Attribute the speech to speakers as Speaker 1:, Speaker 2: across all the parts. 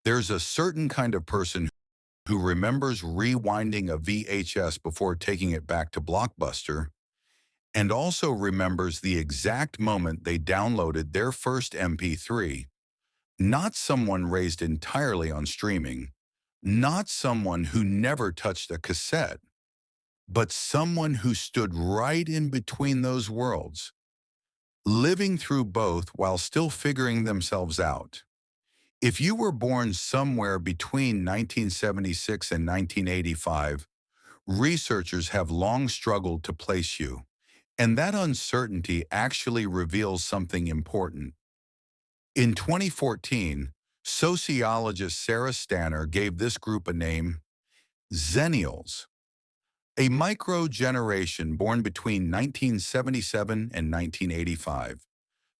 Speaker 1: There's a certain kind of person who remembers rewinding a VHS before taking it back to Blockbuster, and also remembers the exact moment they downloaded their first MP3. Not someone raised entirely on streaming, not someone who never touched a cassette, but someone who stood right in between those worlds, living through both while still figuring themselves out. If you were born somewhere between 1976 and 1985, researchers have long struggled to place you, and that uncertainty actually reveals something important. In 2014, sociologist Sarah Stanner gave this group a name, Xennials, a micro-generation born between 1977 and 1985,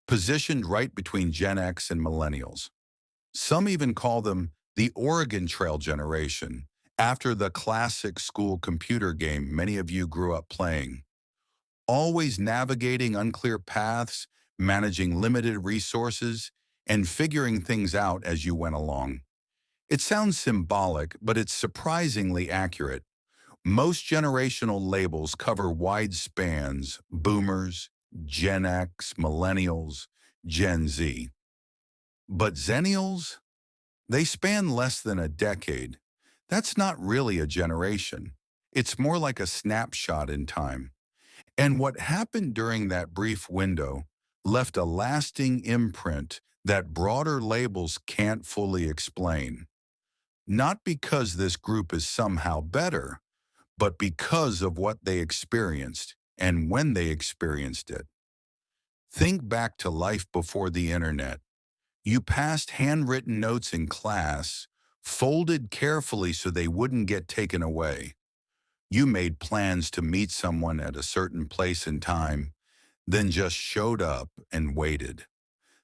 Speaker 1: positioned right between Gen X and Millennials. Some even call them the Oregon Trail generation, after the classic school computer game many of you grew up playing. Always navigating unclear paths, managing limited resources, and figuring things out as you went along. It sounds symbolic, but it's surprisingly accurate. Most generational labels cover wide spans: boomers, Gen X, millennials, Gen Z. But Xennials? They span less than a decade. That's not really a generation. It's more like a snapshot in time. And what happened during that brief window left a lasting imprint that broader labels can't fully explain. Not because this group is somehow better, but because of what they experienced and when they experienced it. Think back to life before the internet. You passed handwritten notes in class, folded carefully so they wouldn't get taken away. You made plans to meet someone at a certain place and time, then just showed up and waited.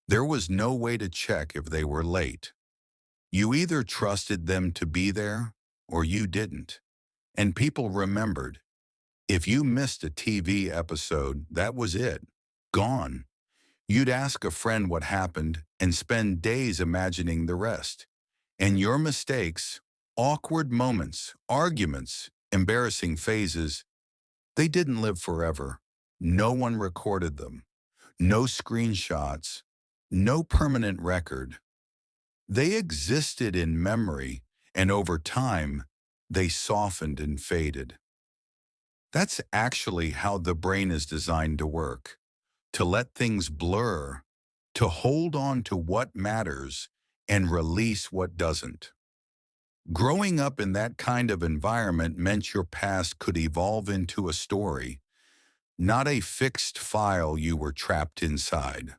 Speaker 1: There was no way to check if they were late. You either trusted them to be there or you didn't. And people remembered. If you missed a TV episode, that was it. Gone. You'd ask a friend what happened and spend days imagining the rest. And your mistakes, awkward moments, arguments, embarrassing phases, they didn't live forever. No one recorded them. No screenshots. No permanent record. They existed in memory, and over time, they softened and faded. That's actually how the brain is designed to work. To let things blur, to hold on to what matters and release what doesn't. Growing up in that kind of environment meant your past could evolve into a story, not a fixed file you were trapped inside.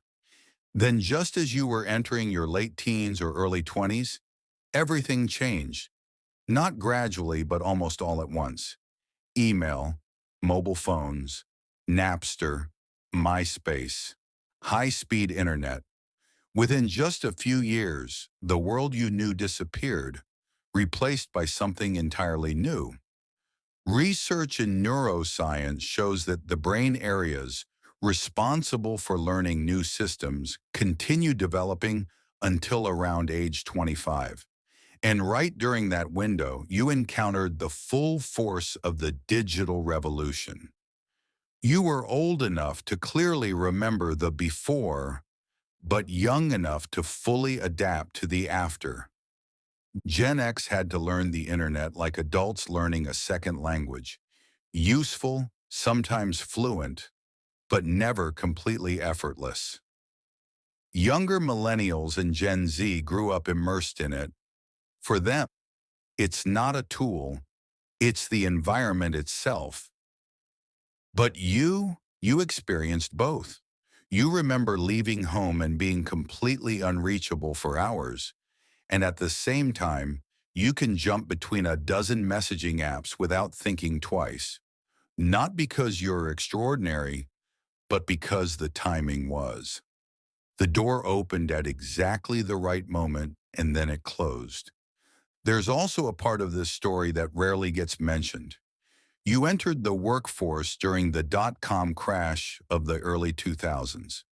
Speaker 1: Then just as you were entering your late teens or early 20s, everything changed. Not gradually, but almost all at once. Email, mobile phones, Napster, MySpace, high-speed internet. Within just a few years, the world you knew disappeared, replaced by something entirely new. Research in neuroscience shows that the brain areas responsible for learning new systems continue developing until around age 25. And right during that window, you encountered the full force of the digital revolution. You were old enough to clearly remember the before, but young enough to fully adapt to the after. Gen X had to learn the internet like adults learning a second language. Useful, sometimes fluent, but never completely effortless. Younger millennials and Gen Z grew up immersed in it. For them, it's not a tool, it's the environment itself. But you experienced both. You remember leaving home and being completely unreachable for hours, and at the same time, you can jump between a dozen messaging apps without thinking twice. Not because you're extraordinary, but because the timing was. The door opened at exactly the right moment, and then it closed. There's also a part of this story that rarely gets mentioned. You entered the workforce during the dot-com crash of the early 2000s.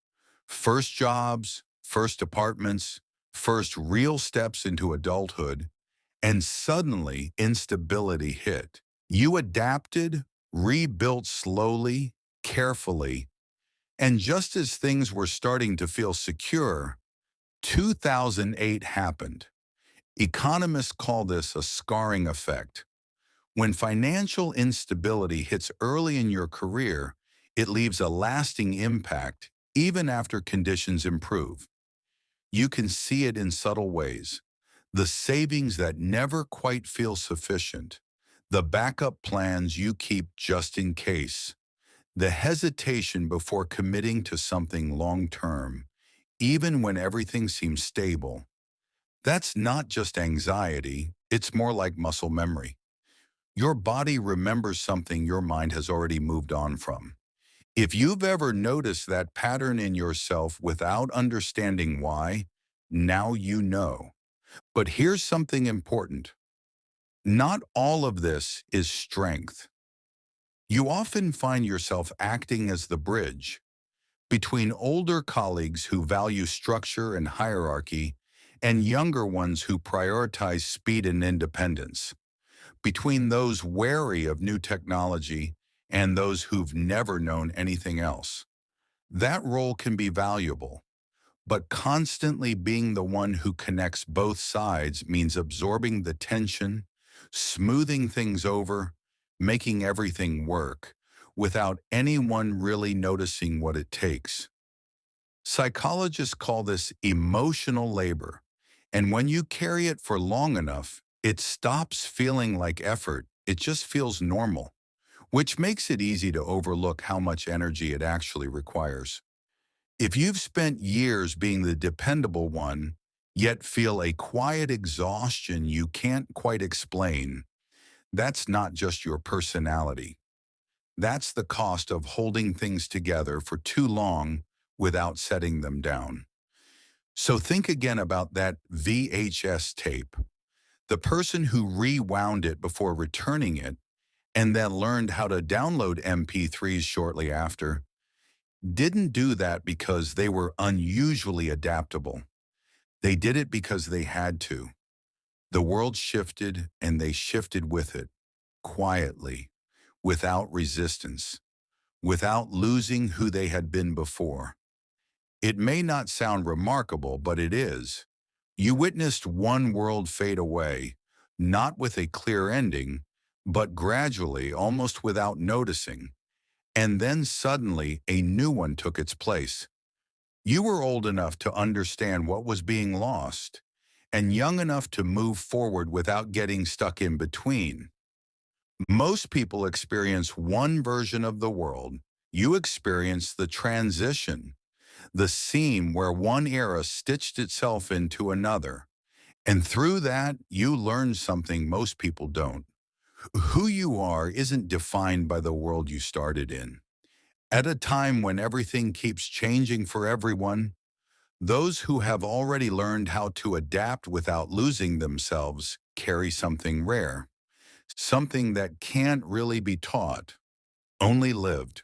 Speaker 1: First jobs, first apartments, First real steps into adulthood, and suddenly instability hit. You adapted, rebuilt slowly, carefully, and just as things were starting to feel secure, 2008 happened. Economists call this a scarring effect. When financial instability hits early in your career, it leaves a lasting impact even after conditions improve. You can see it in subtle ways. The savings that never quite feel sufficient, the backup plans you keep just in case, the hesitation before committing to something long-term, even when everything seems stable. That's not just anxiety, it's more like muscle memory. Your body remembers something your mind has already moved on from. If you've ever noticed that pattern in yourself without understanding why, now you know. But here's something important. Not all of this is strength. You often find yourself acting as the bridge between older colleagues who value structure and hierarchy and younger ones who prioritize speed and independence, between those wary of new technology and those who've never known anything else. That role can be valuable, but constantly being the one who connects both sides means absorbing the tension, smoothing things over, making everything work, without anyone really noticing what it takes. Psychologists call this emotional labor, and when you carry it for long enough, it stops feeling like effort, it just feels normal, which makes it easy to overlook how much energy it actually requires. If you've spent years being the dependable one, yet feel a quiet exhaustion you can't quite explain, that's not just your personality. That's the cost of holding things together for too long without setting them down. So think again about that VHS tape. The person who rewound it before returning it and then learned how to download MP3s shortly after didn't do that because they were unusually adaptable. They did it because they had to. The world shifted and they shifted with it, quietly, without resistance, without losing who they had been before. It may not sound remarkable, but it is. You witnessed one world fade away, not with a clear ending, but gradually, almost without noticing. And then suddenly a new one took its place. You were old enough to understand what was being lost, and young enough to move forward without getting stuck in between. Most people experience one version of the world. You experience the transition, the seam where one era stitched itself into another. And through that, you learn something most people don't. Who you are isn't defined by the world you started in. At a time when everything keeps changing for everyone, those who have already learned how to adapt without losing themselves carry something rare, something that can't really be taught, only lived.